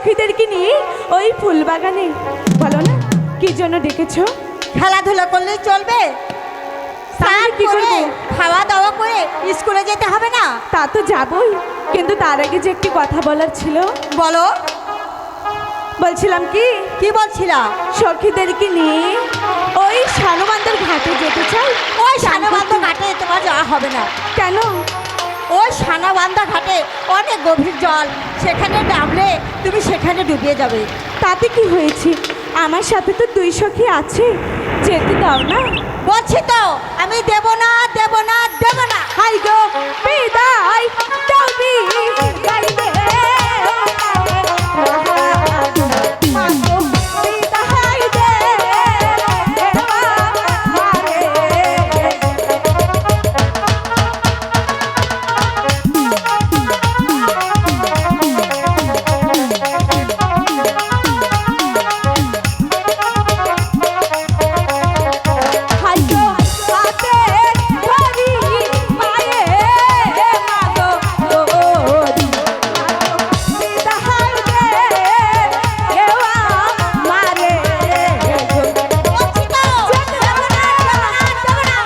সখীদেরকে নিয়ে ওই ফুল বাগানে। বলো না কি জন্য ডেকেছো? খেলাধুলা করলেই চলবে? স্নান কি করে করবো? খাওয়া দাওয়া করে স্কুলে যেতে হবে না? তা তো যাবই, কিন্তু তার আগে যে একটি কথা বলার ছিল। বলো। বলছিলাম কি, কি বলছিলা? সখীদেরকে নিয়ে ওই শানুবান্ধার ঘাটে যেতে চাই। ওই সানাবান্ধা ঘাটে তোমার যাওয়া হবে না। কেন? ওই সানাবান্ধা ঘাটে অনেক গভীর জল, সেখানে নামলে তুমি সেখানে ডুবিয়ে যাবে। তাতে কি হয়েছে? আমার সাথে তো দুই সখী আছে, যেতে দাও না। বলছি তো আমি দেব না, দেব না, দেব না। হাই গো বিদায় দাও বিদায় দে। মাগো বিদায় দে। হাই গো হাতে ধরি মায়ে মাগো ওরি। মাগো বিদায় দে এওয়া মারে গো। বলছি তো যেতে দেব না, দেব না, দেব না।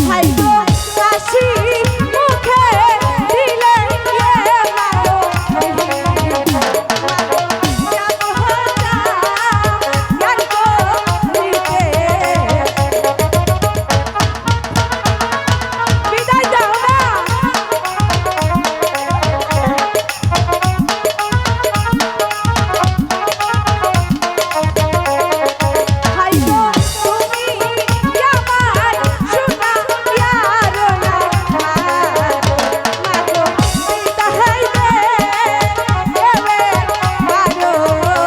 হাই গো হাসি মুখে দিলে মাগো মাগো যাব হতা গান করিতে। বিদায় দাও না। হাই গো তুমি আমার সোনা ইয়ারো না। মাগো বিদায় দে এবে মাগো গো।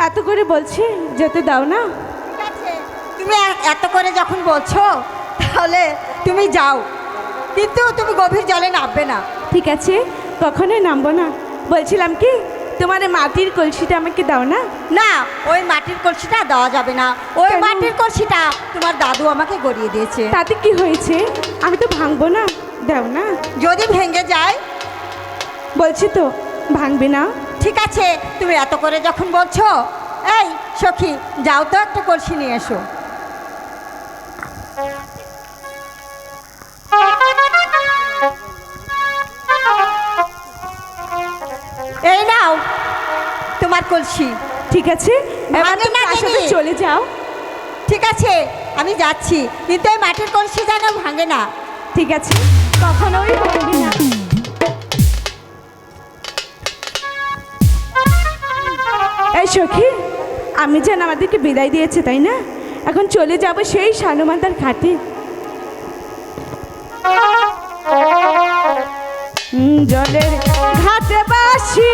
এত করে বলছি যেতে দাও না। ঠিক আছে, তুমি এত করে যখন বলছো তাহলে তুমি যাও, কিন্তু তুমি গভীর জলে নামবে না। ঠিক আছে, কখনোই নামবো না। বলছিলাম কি, তোমার এই মাটির কলসিটা আমাকে দাও না। না, ওই মাটির কলসিটা দেওয়া যাবে না। ওই কেন? মাটির কলসিটা তোমার দাদু আমাকে গড়িয়ে দিয়েছে। তাতে কি হয়েছে? আমি তো ভাঙবো না, দাও না। যদি ভেঙে যায়? বলছি তো ভাঙবে না। ঠিক আছে, তুমি এত করে যখন বলছো, এই সখী যাও তো একটা কলসি নিয়ে এসো। এই নাও তোমার কলসি। ঠিক আছে, এবার ভাঙে তুমি না আমার সাথে দিদি? চলে যাও। ঠিক আছে, আমি যাচ্ছি, কিন্তু এই মাটির কলসি যেন ভাঙে না। ঠিক আছে, কখনোই ভাঙবে না। এই সখী, আমি যেন আমাদেরকে বিদায় দিয়েছে তাই না? এখন চলে যাব সেই শানুমাতার ঘাটে। জলের ঘাটে বাসি